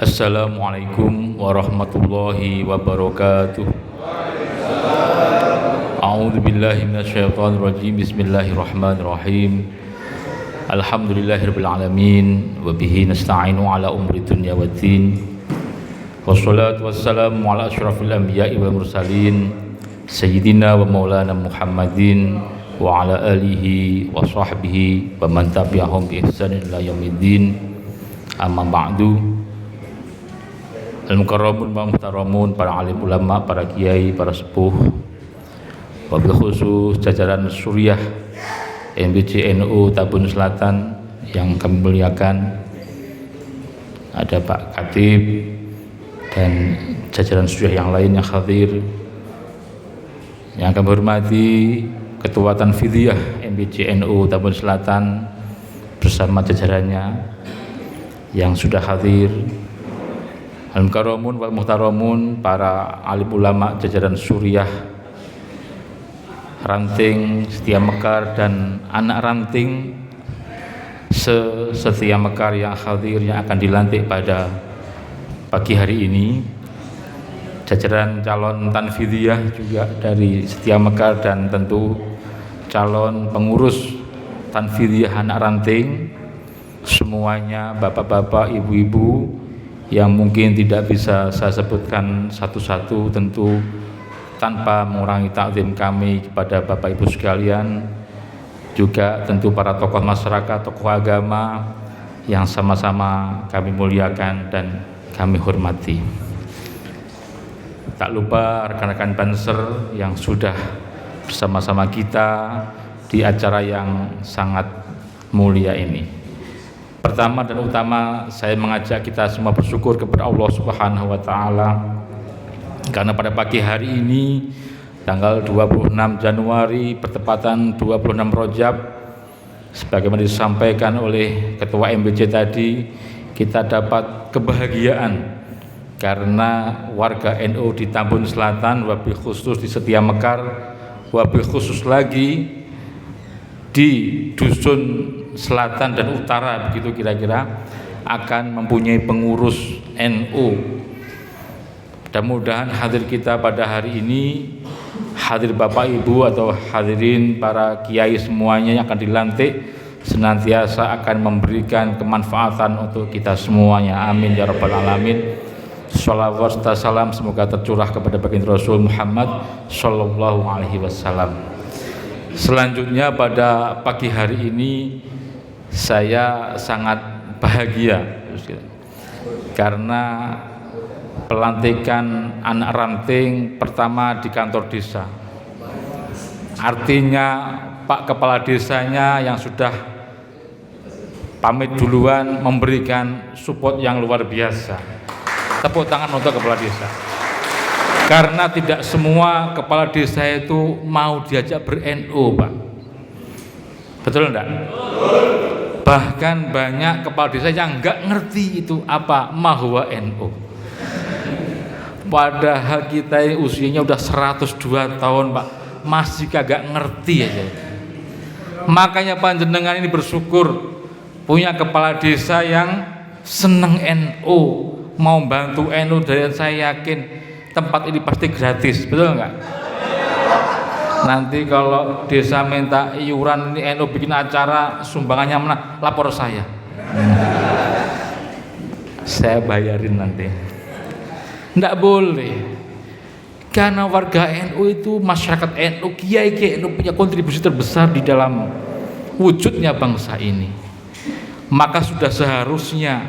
Assalamualaikum warahmatullahi wabarakatuh. A'udzu billahi minasyaitonir rajim. Bismillahirrahmanirrahim. Alhamdulillahirabbil alamin wa bihi nasta'inu ala umuri dunya waddin. Wassalatu wassalamu ala asyrafil anbiya'i wal mursalin sayyidina wa maulana Muhammadin wa ala alihi wa sahbihi wa man tabi'ahum bi ihsanin ila yaumiddin. Amma ba'du. Al-mukarramun wa muhtaramun, para alim ulama, para kiai, para sepuh, wabil khusus jajaran Suriah MBC NU Tambun Selatan yang kami muliakan, ada Pak Khatib dan jajaran Suriah yang lain yang hadir, yang kami hormati Ketua Tanfidiyah MBC NU Tambun Selatan bersama jajarannya yang sudah hadir, Al-mukarramun wal muhtaramun, para alim ulama jajaran Suriah Ranting, Setia Mekar, dan anak ranting Setia Mekar yang hadir, yang akan dilantik pada pagi hari ini, jajaran calon Tanfidiyah juga dari Setia Mekar, dan tentu calon pengurus Tanfidiyah anak ranting, semuanya bapak-bapak, ibu-ibu yang mungkin tidak bisa saya sebutkan satu-satu, tentu tanpa mengurangi takzim kami kepada Bapak Ibu sekalian, juga tentu para tokoh masyarakat, tokoh agama yang sama-sama kami muliakan dan kami hormati. Tak lupa rekan-rekan Banser yang sudah bersama-sama kita di acara yang sangat mulia ini. Pertama dan utama, saya mengajak kita semua bersyukur kepada Allah Subhanahu wa taala karena pada pagi hari ini tanggal 26 Januari bertepatan 26 Rajab, sebagaimana disampaikan oleh Ketua MBC tadi, kita dapat kebahagiaan karena warga NU di Tambun Selatan, wabil khusus di Setia Mekar, wabil khusus lagi di Dusun Selatan dan Utara, begitu kira-kira, akan mempunyai pengurus NU. Mudah-mudahan hadir kita pada hari ini, hadir Bapak Ibu atau hadirin para kiai semuanya yang akan dilantik, senantiasa akan memberikan kemanfaatan untuk kita semuanya. Amin ya rabbal alamin. Shalawat serta salam semoga tercurah kepada baginda Rasul Muhammad sallallahu alaihi wasallam. Selanjutnya pada pagi hari ini saya sangat bahagia karena pelantikan anak ranting pertama di kantor desa. Artinya Pak Kepala Desanya yang sudah pamit duluan memberikan support yang luar biasa. Tepuk tangan untuk Kepala Desa. Karena tidak semua kepala desa itu mau diajak ber-NU, Pak. Betul enggak? Bahkan banyak kepala desa yang enggak ngerti itu apa mahwa NU. Padahal kita ini usianya udah 102 tahun, Pak, masih kagak ngerti aja. Makanya panjenengan ini bersyukur punya kepala desa yang seneng NU, mau bantu NU, dan saya yakin tempat ini pasti gratis, betul enggak? Nanti kalau desa minta iuran, ini NU bikin acara, sumbangannya mana? Lapor saya. Saya bayarin nanti. Enggak boleh. Karena warga NU itu, masyarakat NU, kiai NU punya kontribusi terbesar di dalam wujudnya bangsa ini. Maka sudah seharusnya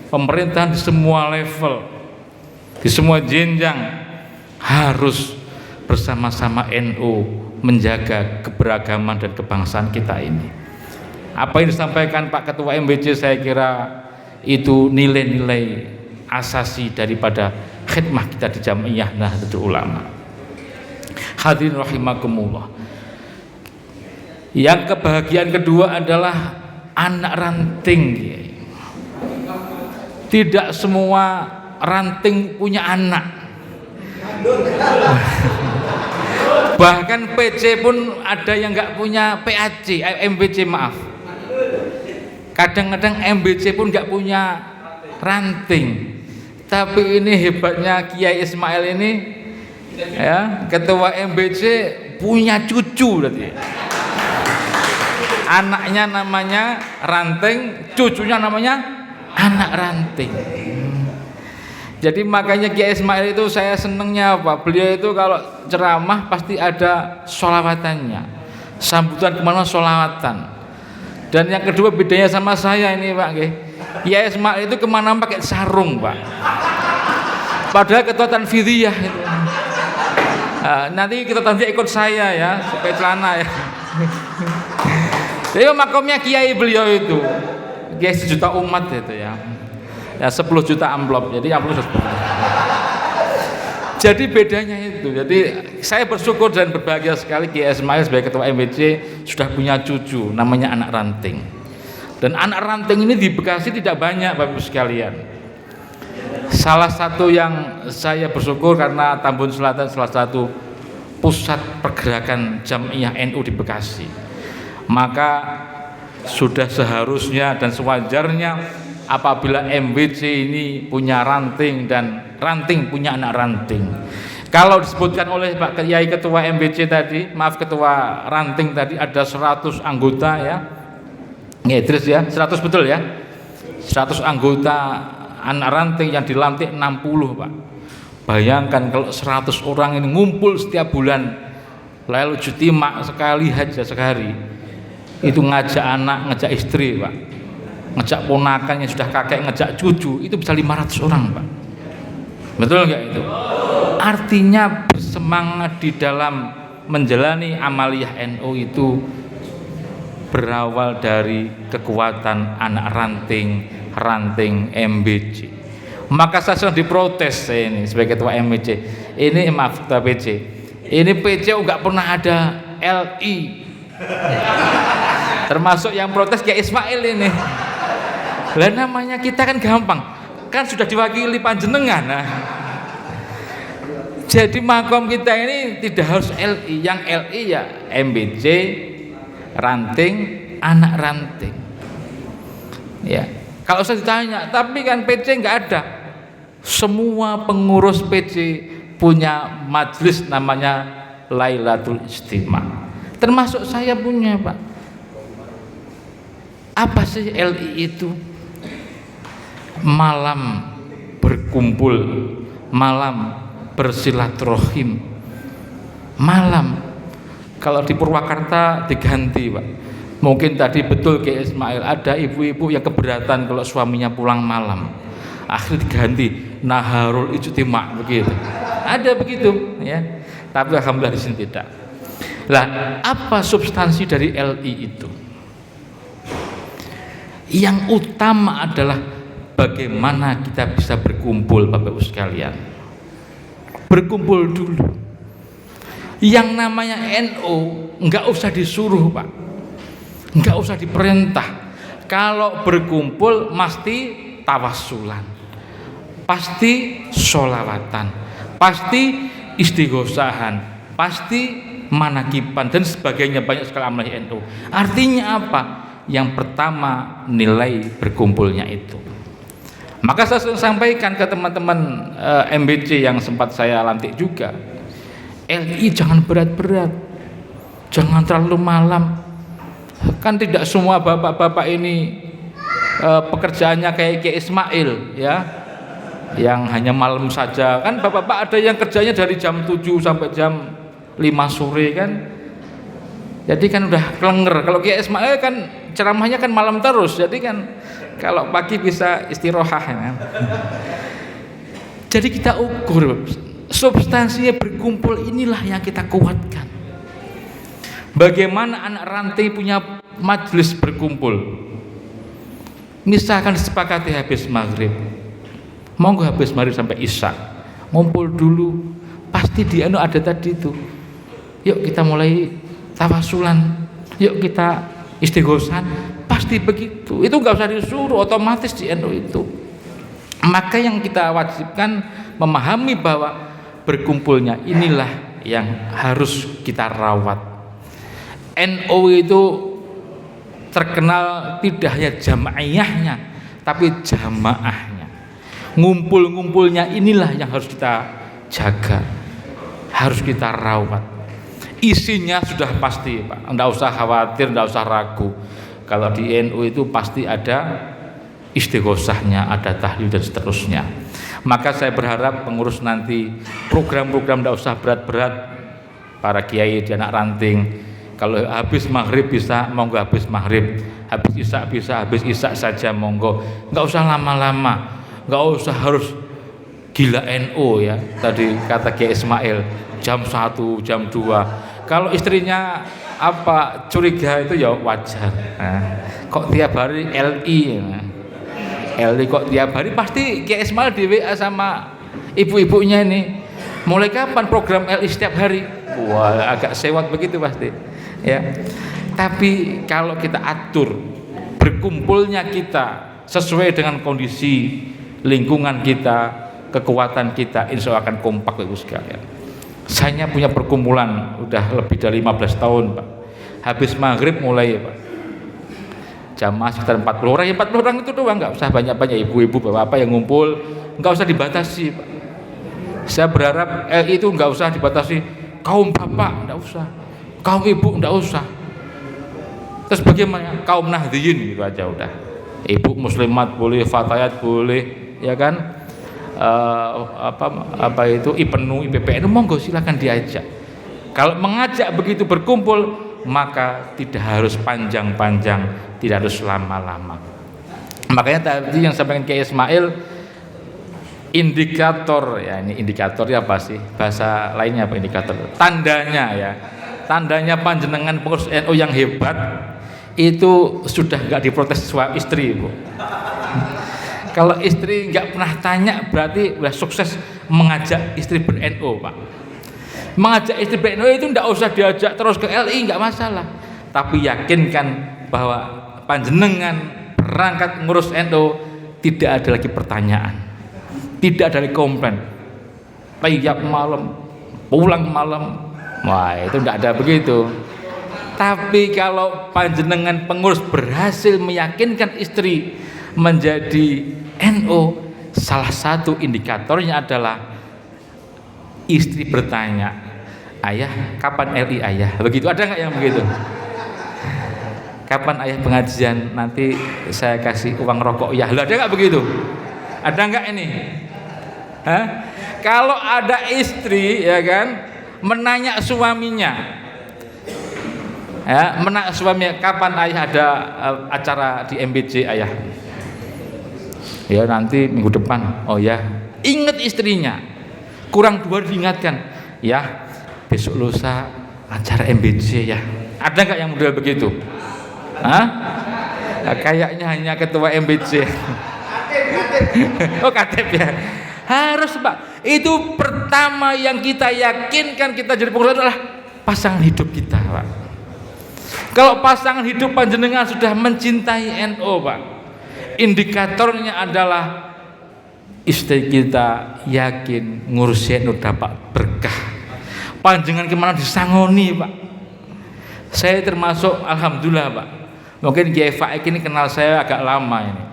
pemerintahan di semua level, di semua jenjang harus bersama-sama NU menjaga keberagaman dan kebangsaan kita ini. Apa yang disampaikan Pak Ketua MBC, saya kira itu nilai-nilai asasi daripada khidmah kita di Jam'iyah Nahdlatul Ulama. Hadirin rahimakumullah. Yang kebahagiaan kedua adalah anak ranting. Tidak semua ranting punya anak. Bahkan PC pun ada yang nggak punya PAC, MBC maaf. Kadang-kadang MBC pun nggak punya ranting. Tapi ini hebatnya Kiai Ismail ini, ya, ketua MBC punya cucu berarti. Anaknya namanya Ranting, cucunya namanya anak Ranting. Jadi makanya Kiai Ismail itu saya senengnya apa? Beliau itu kalau ceramah pasti ada sholawatannya, sambutan kemana sholawatan. Dan yang kedua bedanya sama saya ini Pak, Kiai Ismail itu kemana pakai sarung Pak. Padahal ketua tanfidiyah itu. Nanti kita tanfidiyah ikut saya ya, pakai celana ya. Jadi makamnya Kiai beliau itu, Kiai 1 juta umat itu ya. Ya 10 juta amplop, jadi amplop jadi bedanya itu. Jadi saya bersyukur dan berbahagia sekali Kiai Ismail sebagai ketua MBC sudah punya cucu namanya anak Ranting. Dan anak Ranting ini di Bekasi tidak banyak Bapak Ibu sekalian. Salah satu yang saya bersyukur karena Tambun Selatan salah satu pusat pergerakan Jamiah NU di Bekasi. Maka sudah seharusnya dan sewajarnya apabila MBC ini punya Ranting dan Ranting punya anak Ranting. Kalau disebutkan oleh Pak Kiai ketua MBC tadi, maaf ketua Ranting tadi ada 100 anggota ya. Ngedres ya, 100 betul ya. 100 anggota anak Ranting yang dilantik 60 Pak. Bayangkan kalau 100 orang ini ngumpul setiap bulan lalu jutima sekali haja sehari. Itu ngajak anak, ngajak istri Pak, ngajak ponakan yang sudah kakek, ngajak cucu, itu bisa 500 orang Pak. Betul nggak itu? Artinya bersemangat di dalam menjalani amaliyah NU itu berawal dari kekuatan anak Ranting MBC. Maka saya sudah diprotes saya ini sebagai ketua MBC. Ini maaf ketua PC. Ini PC nggak pernah ada LI. Termasuk yang protes Kiai Ismail ini. Lah namanya kita kan gampang, kan sudah diwakili panjenengan. Nah, jadi makom kita ini tidak harus LI, yang LI ya MBC, Ranting, anak Ranting. Ya, kalau saya ditanya, tapi kan PC nggak ada. Semua pengurus PC punya majelis namanya Lailatul Istimah. Termasuk saya punya Pak. Apa sih LI itu? Malam berkumpul, malam bersilaturahim, malam. Kalau di Purwakarta diganti Pak. Mungkin tadi betul Kiai Ismail ada ibu-ibu yang keberatan kalau suaminya pulang malam. Akhirnya diganti Naharul Ijtima begitu. Ada begitu ya. Tapi alhamdulillah di sini tidak. Lah, apa substansi dari LI itu? Yang utama adalah bagaimana kita bisa berkumpul Bapak Ibu sekalian. Berkumpul dulu. Yang namanya NU enggak usah disuruh Pak, enggak usah diperintah. Kalau berkumpul mesti tawassulan, pasti sholawatan, pasti istighosahan, pasti manakiban dan sebagainya, banyak sekali amal NU. Artinya apa? Yang pertama nilai berkumpulnya itu. Maka saya sampaikan ke teman-teman MBC yang sempat saya lantik juga, LI jangan berat-berat, jangan terlalu malam. Kan tidak semua bapak-bapak ini pekerjaannya kayak Kiai Ismail ya, yang hanya malam saja. Kan bapak-bapak ada yang kerjanya dari jam 7 sampai jam 5 sore kan. Jadi kan udah kelenger. Kalau Kiai Ismail kan ceramahnya kan malam terus, jadi kan kalau pagi bisa istirahat ya. Jadi kita ukur substansinya berkumpul, inilah yang kita kuatkan. Bagaimana anak ranting punya majelis berkumpul. Misalkan disepakati habis maghrib, monggo habis maghrib sampai isya ngumpul dulu, pasti di anu ada tadi itu. Yuk kita mulai tawasulan, yuk kita istighosan, pasti begitu. Itu nggak usah disuruh, otomatis di NU itu. Maka yang kita wajibkan memahami bahwa berkumpulnya inilah yang harus kita rawat. NU itu terkenal tidak hanya jamaiyahnya, tapi jamaahnya. Ngumpul-ngumpulnya inilah yang harus kita jaga, harus kita rawat. Isinya sudah pasti Pak, enggak usah khawatir, enggak usah ragu. Kalau di NU itu pasti ada istighosahnya, ada tahlil dan seterusnya. Maka saya berharap pengurus nanti program-program enggak usah berat-berat. Para kiai di anak ranting, kalau habis maghrib bisa, monggo habis maghrib. Habis isya bisa, habis isya saja monggo. Enggak usah lama-lama, enggak usah harus gila NU ya. Tadi kata Kiai Ismail, jam 1, jam 2. Kalau istrinya apa curiga itu ya wajar. Nah, kok tiap hari LI, LI kok tiap hari, pasti Kiai Ismail di WA sama ibu-ibunya ini. Mulai kapan program LI setiap hari? Wah, agak sewot begitu pasti. Ya. Tapi kalau kita atur berkumpulnya kita sesuai dengan kondisi lingkungan kita, kekuatan kita, insya Allah akan kompak Ibu sekalian. Saya punya perkumpulan udah lebih dari 15 tahun Pak. Habis maghrib mulai Pak, jamaah sekitar 40 orang, ya 40 orang itu doang, nggak usah banyak-banyak, ibu-ibu bapak-bapak yang ngumpul, nggak usah dibatasi Pak. Saya berharap itu nggak usah dibatasi, kaum bapak nggak usah, kaum ibu nggak usah. Terus bagaimana? Kaum Nahdliyin gitu aja udah. Ibu muslimat boleh, fatayat boleh, ya kan? Apa itu IPNU, IPPNU, monggo silakan diajak. Kalau mengajak begitu berkumpul, maka tidak harus panjang-panjang, tidak harus lama-lama. Makanya tadi yang sampaikan Kiai Ismail, indikator ya, ini indikatornya apa sih? Bahasa lainnya apa indikator? Tandanya ya. Tandanya panjenengan pengurus NU yang hebat itu sudah enggak diprotes suami istri, Bu. Kalau istri nggak pernah tanya berarti udah sukses mengajak istri ber-NU Pak. Mengajak istri ber-NU itu nggak usah diajak terus ke LI, nggak masalah. Tapi yakinkan bahwa panjenengan berangkat ngurus NU tidak ada lagi pertanyaan, tidak ada lagi komplain. Tiap malam pulang malam, wah itu nggak ada begitu. Tapi kalau panjenengan pengurus berhasil meyakinkan istri menjadi NU, salah satu indikatornya adalah istri bertanya, ayah kapan LI ayah? Begitu, ada nggak yang begitu? Kapan ayah pengajian? Nanti saya kasih uang rokok ya. Ada nggak begitu? Ada nggak ini? Hah? Kalau ada istri ya kan menanya suaminya, ya, menanya suaminya kapan ayah ada acara di MBC ayah? Ya nanti minggu depan. Oh ya, ingat istrinya. Kurang 2 diingatkan. Ya, besok lusa acara MBC ya. Ada nggak yang model begitu? Hah? Nah, kayaknya hanya ketua MBC. Oh Katib ya. Harus Pak. Itu pertama yang kita yakinkan kita jadi pengurus adalah pasangan hidup kita Pak. Kalau pasangan hidup panjenengan sudah mencintai NU Pak, indikatornya adalah istri kita yakin ngurusin NU dapat berkah. Panjenengan kemana disangoni Pak. Saya termasuk alhamdulillah Pak. Mungkin Kiai Faik ini kenal saya agak lama ini.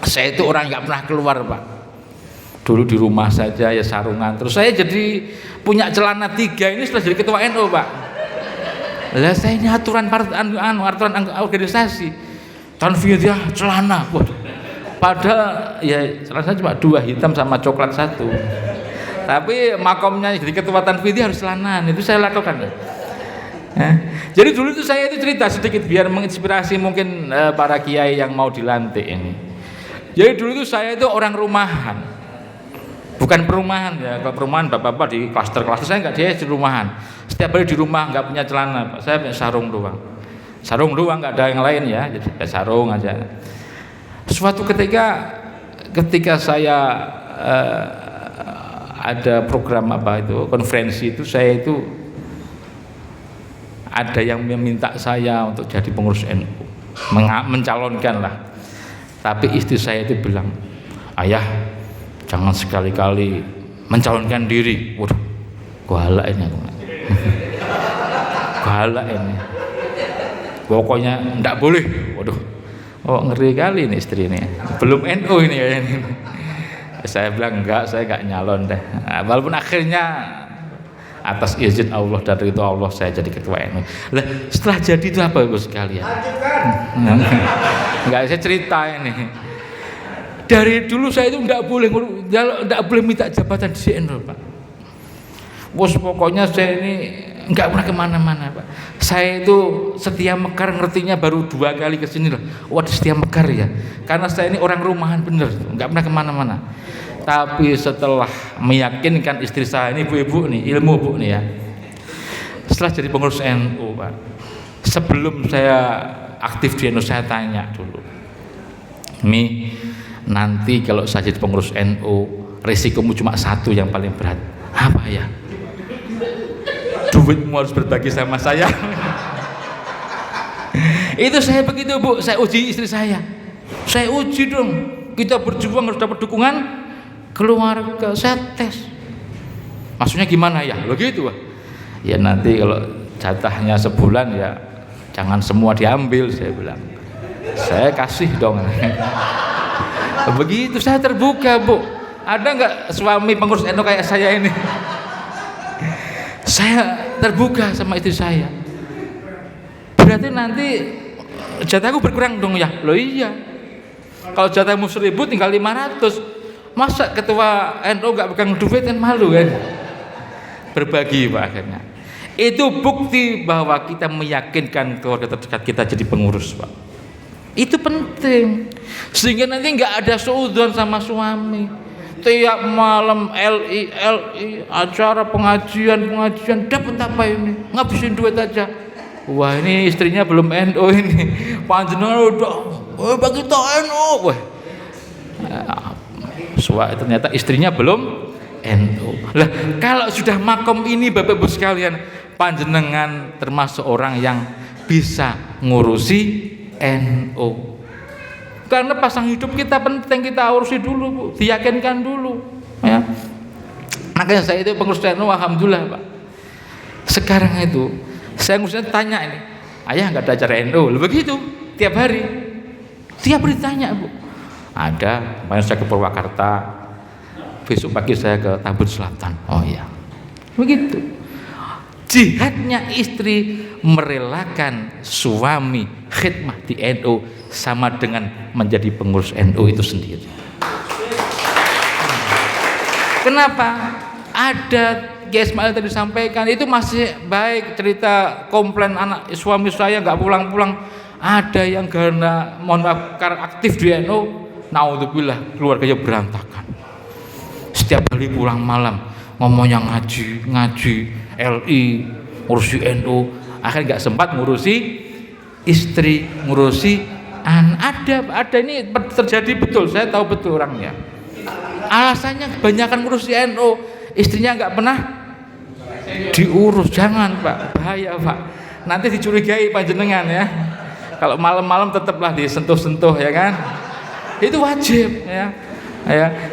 Saya itu orang nggak pernah keluar Pak. Dulu di rumah saja ya sarungan. Terus saya jadi punya celana 3 ini setelah jadi ketua NU Pak. Lah saya ini aturan organisasi. Tanfidiyah celana, waduh. Padahal ya celana cuma 2 hitam sama coklat 1. Tapi makomnya jadi ketua tanfidiyah harus celanaan, itu saya lakukan. Jadi dulu itu saya itu cerita sedikit biar menginspirasi mungkin para kiai yang mau dilantik ini. Jadi dulu itu saya itu orang rumahan, bukan perumahan ya. Kalau perumahan bapak-bapak di klaster-klaster, saya nggak, dia di rumahan. Setiap hari di rumah nggak punya celana, saya punya sarung doang. Sarung doang, nggak ada yang lain ya, jadi sarung aja. Suatu ketika saya ada program apa itu konferensi itu, saya itu ada yang meminta saya untuk jadi pengurus NU, mencalonkan lah. Tapi istri saya itu bilang, ayah jangan sekali-kali mencalonkan diri. Waduh, galak ini aku. Galak ini. Pokoknya enggak boleh. Waduh. Oh ngeri kali ini istri ini. Belum NU ini kayaknya. Saya bilang enggak, saya enggak nyalon deh. Nah, walaupun akhirnya atas izin Allah dan itu Allah saya jadi ketua NU. Lah setelah jadi itu apa Ibu sekalian? Enggak, saya cerita ini. Dari dulu saya itu enggak boleh minta jabatan di NU, Pak. Bos pokoknya saya ini enggak pernah kemana-mana, Pak. Saya itu setia mekar ngertinya baru 2 kali kesini loh. Waduh, setia mekar ya. Karena saya ini orang rumahan bener, enggak pernah kemana-mana. Tapi setelah meyakinkan istri saya ini ibu-ibu nih, ilmu bu nih ya. Setelah jadi pengurus NU, Pak. Sebelum saya aktif di NU saya tanya dulu. Mi, nanti kalau saya jadi pengurus NU, risikomu cuma satu yang paling berat. Apa ya? Duitmu harus berbagi sama saya. Itu saya begitu Bu, saya uji istri saya uji dong, kita berjuang harus dapat dukungan keluarga. Saya tes, maksudnya gimana ya, lo gitu Pak. Ya nanti kalau jatahnya sebulan ya jangan semua diambil, saya bilang, saya kasih dong. Begitu saya terbuka Bu. Ada nggak suami pengurus NU kayak saya ini? Saya terbuka sama istri saya. Berarti nanti jatahku berkurang dong ya? Loh iya. Kalau jatahmu 1000 tinggal 500. Masa ketua NU nggak pegang duit kan malu kan? Berbagi Pak akhirnya. Itu bukti bahwa kita meyakinkan keluarga terdekat kita jadi pengurus Pak. Itu penting. Sehingga nanti nggak ada suudzon sama suami. Tiap malam LI acara pengajian dapat apa ini? Ngabisin duit aja. Wah ini istrinya belum NU ini. Panjenengan udah bagi tau NU. Wah. Ternyata istrinya belum NU. Lah kalau sudah makom ini Bapak Ibu sekalian, panjenengan termasuk orang yang bisa ngurusi NU. Karena pasang hidup kita penting, kita urusi dulu Bu, diyakinkan dulu ya. Makanya saya itu pengurus NU alhamdulillah Pak. Sekarang itu saya ngurusnya tanya ini, ayah nggak ada acara NU? Begitu tiap hari tanya Bu. Ada, kemarin saya ke Purwakarta, besok pagi saya ke Tambun Selatan. Oh iya, begitu. Jihadnya istri merelakan suami khidmah di NU sama dengan menjadi pengurus NU itu sendiri. Kenapa? Ada Kiai Ismail tadi sampaikan itu masih baik, cerita komplain anak suami saya nggak pulang-pulang. Ada yang karena mohon maaf aktif di NU, naudzubillah keluarganya berantakan. Setiap kali pulang malam ngomongnya ngaji LI, ngurusi NU, akhirnya nggak sempat ngurusi istri, ngurusi ada ini terjadi betul, saya tahu betul orangnya. Alasannya kebanyakan ngurusi NU, istrinya nggak pernah diurus. Jangan Pak, bahaya Pak. Nanti dicurigai panjenengan ya. Kalau malam-malam tetaplah disentuh-sentuh ya kan. Itu wajib ya.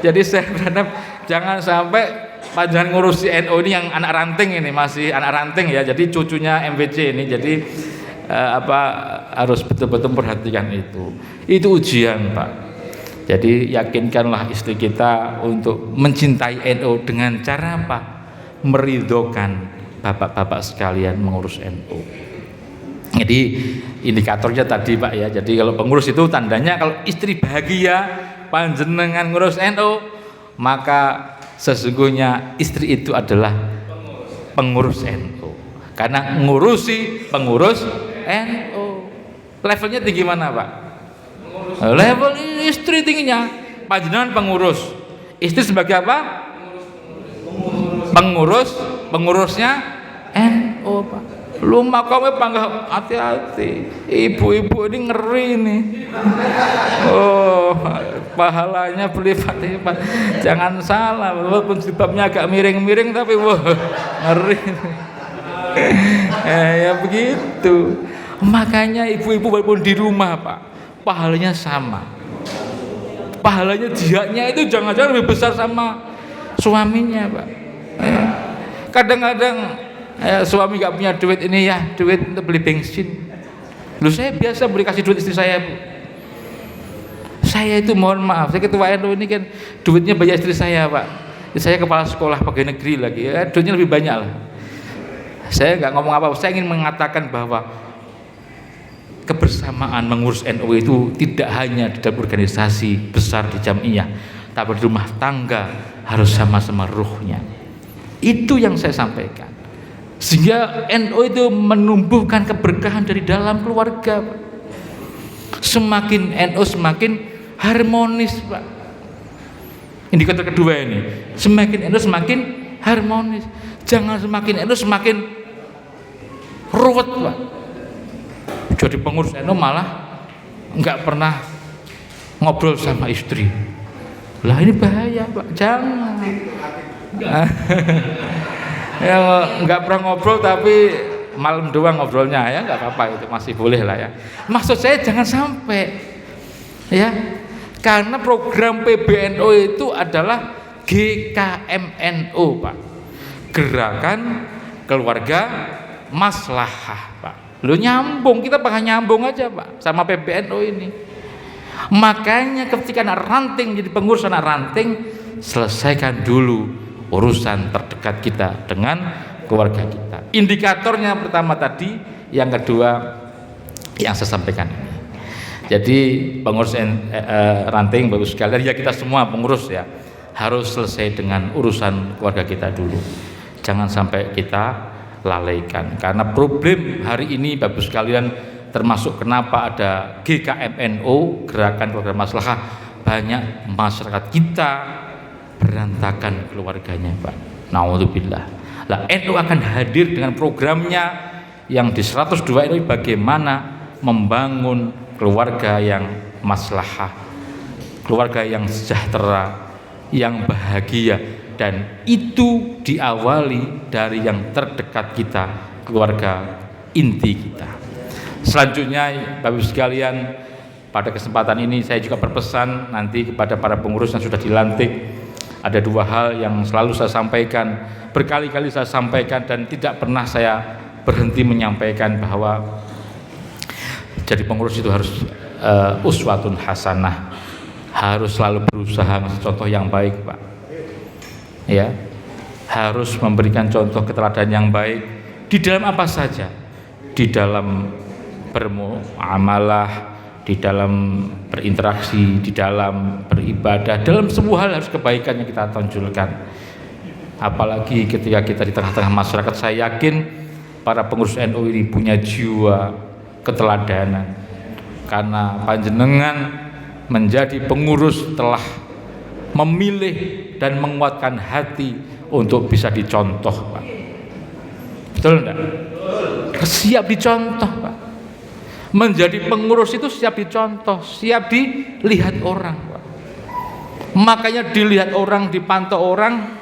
Jadi saya berharap jangan sampai panjenengan ngurusi NU ini yang anak ranting ini, masih anak ranting ya. Jadi cucunya MVC ini, jadi harus betul-betul perhatikan itu. Itu ujian Pak. Jadi yakinkanlah istri kita untuk mencintai NU dengan cara apa? Meridhokan bapak-bapak sekalian mengurus NU. Jadi indikatornya tadi Pak ya. Jadi kalau pengurus itu tandanya kalau istri bahagia panjenengan ngurus NU, maka sesungguhnya istri itu adalah pengurus NU. Karena ngurusi pengurus NU. Levelnya tinggi mana Pak? Level istri tingginya. Panjenengan pengurus. Istri sebagai apa? Pengurusnya NU Pak. Lu makamnya bangga, hati-hati. Ibu-ibu ini ngeri nih. Oh, pahalanya berlipat-lipat. Jangan salah, walaupun jilbabnya agak miring-miring tapi wah, ngeri. Ya begitu. Makanya ibu-ibu walaupun di rumah Pak, pahalanya sama. Pahalanya jihadnya itu jangan-jangan lebih besar sama suaminya Pak. Kadang-kadang suami nggak punya duit ini ya, duit untuk beli bensin. Lu saya biasa beri kasih duit istri saya Bu. Saya itu mohon maaf, saya ketua NU ini kan duitnya banyak istri saya Pak. Saya kepala sekolah pegawai negeri lagi, ya, duitnya lebih banyak lah. Saya nggak ngomong apa, saya ingin mengatakan bahwa kebersamaan mengurus NU itu tidak hanya di dalam organisasi besar di jamiah, tapi di rumah tangga harus sama-sama ruhnya. Itu yang saya sampaikan. Sehingga NU itu menumbuhkan keberkahan dari dalam keluarga. Semakin NU semakin harmonis Pak. Indikator kedua ini, semakin NU semakin harmonis. Jangan semakin NU semakin ruwet Pak. Jadi pengurus NU malah nggak pernah ngobrol sama istri. Lah ini bahaya Pak, jangan. Ya nggak pernah ngobrol tapi malam doang ngobrolnya, ya nggak apa-apa, itu masih boleh lah ya. Maksud saya jangan sampai ya, karena program PBNU itu adalah GKMNU Pak, Gerakan Keluarga Maslahah Pak. Lo nyambung, kita bakal nyambung aja Pak sama PBNU ini. Makanya ketika anak ranting jadi pengurus anak ranting, selesaikan dulu urusan terdekat kita dengan keluarga kita. Indikatornya pertama tadi, yang kedua yang saya sampaikan ini. Jadi pengurus ranting Bapak sekalian, ya kita semua pengurus ya harus selesai dengan urusan keluarga kita dulu. Jangan sampai kita lalaikan, karena problem hari ini Bapak sekalian, termasuk kenapa ada GKMNU, Gerakan Keluarga Maslahah, banyak masyarakat kita berantakan keluarganya Pak. Naudzubillah. Lah NU akan hadir dengan programnya yang di 102 ini, bagaimana membangun keluarga yang maslahah, keluarga yang sejahtera, yang bahagia, dan itu diawali dari yang terdekat kita, keluarga inti kita. Selanjutnya Bapak sekalian, pada kesempatan ini saya juga berpesan nanti kepada para pengurus yang sudah dilantik. Ada dua hal yang selalu saya sampaikan, berkali-kali saya sampaikan, dan tidak pernah saya berhenti menyampaikan bahwa jadi pengurus itu harus uswatun hasanah, harus selalu berusaha ngasih contoh yang baik Pak. Ya, harus memberikan contoh keteladanan yang baik di dalam apa saja, di dalam bermuamalah, di dalam berinteraksi, di dalam beribadah, dalam semua hal harus kebaikan yang kita tonjolkan. Apalagi ketika kita di tengah-tengah masyarakat, saya yakin para pengurus NU ini punya jiwa keteladanan, karena panjenengan menjadi pengurus telah memilih dan menguatkan hati untuk bisa dicontoh Pak. Betul enggak? Siap dicontoh Pak. Menjadi pengurus itu siap dicontoh, siap dilihat orang Pak. Makanya dilihat orang, dipantau orang,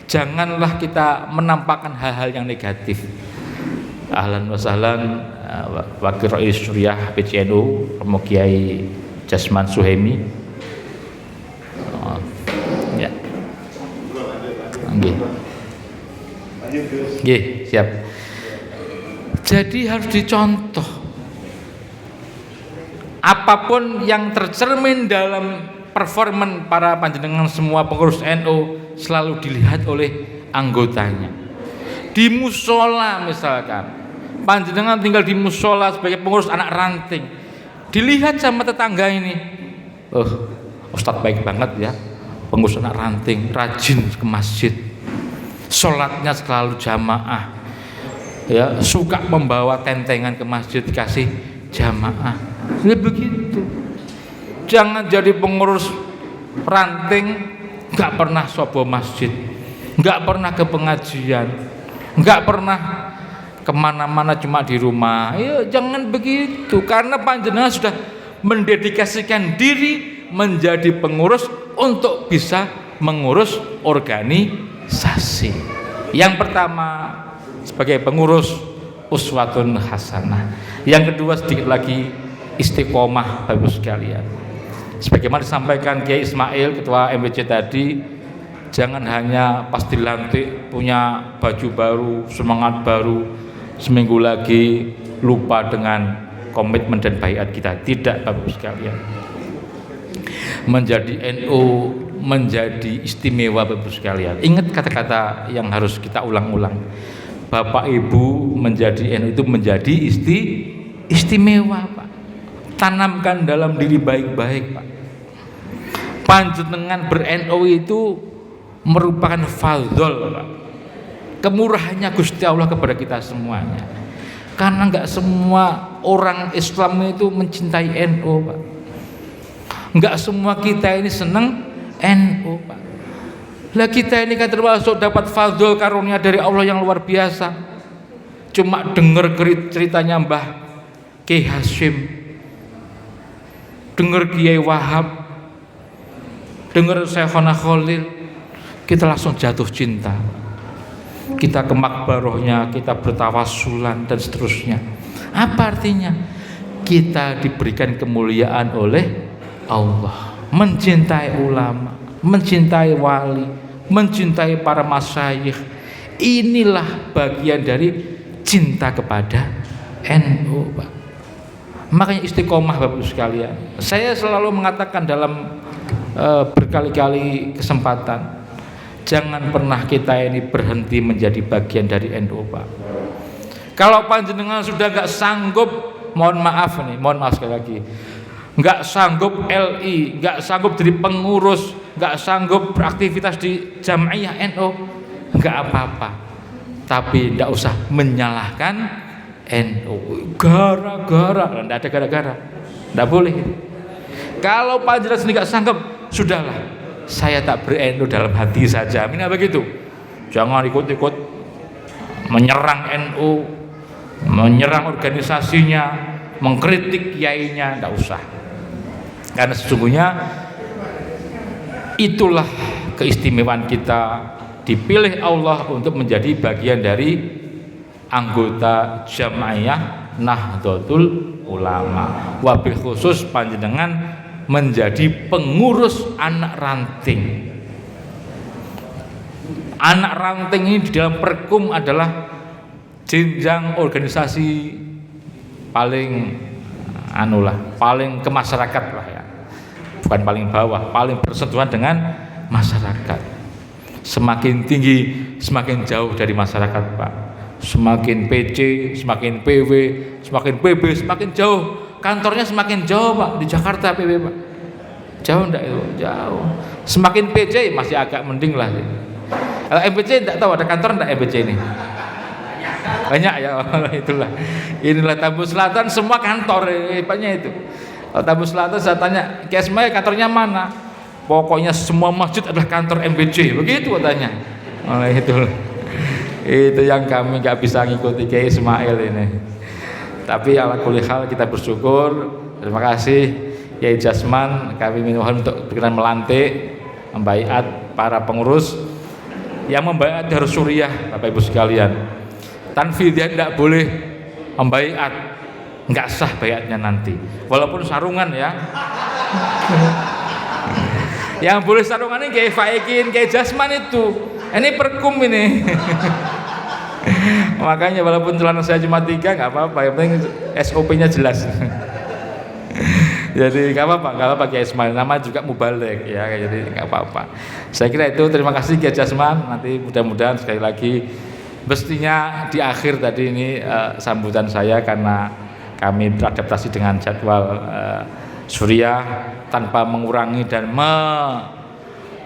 janganlah kita menampakkan hal-hal yang negatif. Ahlan wa sahlan Wakil Rais Suriah PCNU Romo Kiai Jasman Suhemi. Ya. Nggih, siap. Jadi harus dicontoh. Apapun yang tercermin dalam performan para panjenengan semua pengurus NU selalu dilihat oleh anggotanya. Di musola misalkan, panjenengan tinggal di musola sebagai pengurus anak ranting, dilihat sama tetangga ini, Ustadz baik banget ya, pengurus anak ranting, rajin ke masjid, sholatnya selalu jamaah, ya, suka membawa tentengan ke masjid, dikasih jamaah. Ya begitu. Jangan jadi pengurus ranting nggak pernah sobo masjid, nggak pernah ke pengajian, nggak pernah kemana-mana, cuma di rumah. Ya jangan begitu, karena panjenengan sudah mendedikasikan diri menjadi pengurus untuk bisa mengurus organisasi. Yang pertama sebagai pengurus uswatun hasanah. Yang kedua sedikit lagi istiqomah Bapak sekalian. Sebagaimana disampaikan Kiai Ismail Ketua MWC tadi, jangan hanya pas dilantik punya baju baru, semangat baru, seminggu lagi lupa dengan komitmen dan baiat kita. Tidak Bapak sekalian. menjadi NU menjadi istimewa Bapak sekalian. Ingat kata-kata yang harus kita ulang-ulang. Bapak Ibu menjadi NU itu menjadi istimewa Pak. Tanamkan dalam diri baik-baik Pak. Panjenengan ber-NU itu merupakan fadhol Pak, kemurahannya Gusti Allah kepada kita semuanya. Karena nggak semua orang Islam itu mencintai NU Pak, nggak semua kita ini senang NU Pak. Lah kita ini kan termasuk dapat fadhol karunia dari Allah yang luar biasa. Cuma dengar ceritanya Mbah Kiai Hasyim, dengar Kiai Wahab, dengar Syekhona Khalil, kita langsung jatuh cinta. Kita ke makbarohnya, kita bertawasulan dan seterusnya. Apa artinya? Kita diberikan kemuliaan oleh Allah, mencintai ulama, mencintai wali, mencintai para masyayikh. Inilah bagian dari cinta kepada NU Pak. Makanya istiqomah Bapak sekalian. Saya selalu mengatakan dalam berkali-kali kesempatan, jangan pernah kita ini berhenti menjadi bagian dari NU Pak. Kalau panjenengan sudah nggak sanggup, mohon maaf sekali lagi, nggak sanggup LI, nggak sanggup jadi pengurus, nggak sanggup beraktivitas di Jamaiyah NU, nggak apa-apa. Tapi nggak usah menyalahkan NU. Gara-gara, nggak ada gara-gara, nggak boleh. Kalau panjenengan sendiri nggak sanggup, sudahlah, saya tak ber-NU dalam hati saja. Ini begitu. Jangan ikut-ikut menyerang NU, menyerang organisasinya, mengkritik kiainya, tidak usah. Karena sesungguhnya itulah keistimewaan kita, dipilih Allah untuk menjadi bagian dari anggota Jamaiyah Nahdlatul Ulama. Wabil khusus panjenengan menjadi pengurus anak ranting. Anak ranting ini di dalam Perkum adalah jenjang organisasi paling paling ke masyarakat lah ya. Bukan paling bawah, paling bersentuhan dengan masyarakat. Semakin tinggi, semakin jauh dari masyarakat Pak. Semakin PC, semakin PW, semakin PB, semakin jauh. Kantornya semakin jauh Pak, di Jakarta PW Pak. Jauh enggak itu? Jauh. Semakin PC masih agak mending lah. Kalau MPC enggak tahu ada kantor enggak MPC ini? Banyak ya, itulah. Inilah Tambun Selatan semua kantor hebatnya itu. Kalau Tambun Selatan saya tanya, Kiai Ismail kantornya mana? Pokoknya semua masjid adalah kantor MPC, begitu katanya. Oleh itu yang kami nggak bisa ngikuti Kiai Ismail ini. Tapi ala kulli hal kita bersyukur. Terima kasih Kiai Jasman, kami mohon untuk berkenan melantik, membaiat para pengurus. Yang membaiat harus suriah Bapak Ibu sekalian. Tanfidiyah tidak boleh membaiat, nggak sah baiatnya nanti. Walaupun sarungan ya. Yang boleh sarungan ini Kiai Faikin, Kiai Jasman itu. Ini Perkum ini. Makanya walaupun celana saya cuma 3 nggak apa-apa, yang penting SOP-nya jelas. Jadi nggak apa-apa Kiai Ismail, nama juga mubalek ya, jadi nggak apa-apa. Saya kira itu. Terima kasih Kiai Jasman. Nanti mudah-mudahan sekali lagi, mestinya di akhir tadi ini sambutan saya karena kami beradaptasi dengan jadwal suriah tanpa mengurangi dan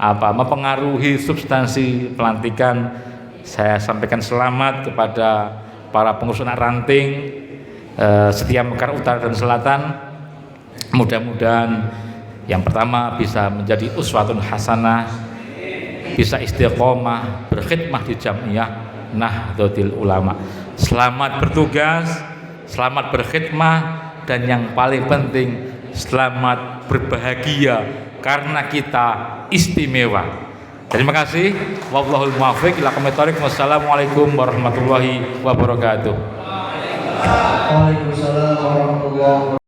mempengaruhi substansi pelantikan. Saya sampaikan selamat kepada para pengurus anak ranting setiap Mekar Utara dan Selatan. Mudah-mudahan yang pertama bisa menjadi uswatun hasanah, bisa istiqomah berkhidmah di Jamiah Nahdlatul Ulama. Selamat bertugas, selamat berkhidmah, dan yang paling penting selamat berbahagia karena kita istimewa. Terima kasih. Wallahul muwaffiq ila aqwamit thoriq. Wassalamualaikum warahmatullahi wabarakatuh. Waalaikumsalam warahmatullahi wabarakatuh.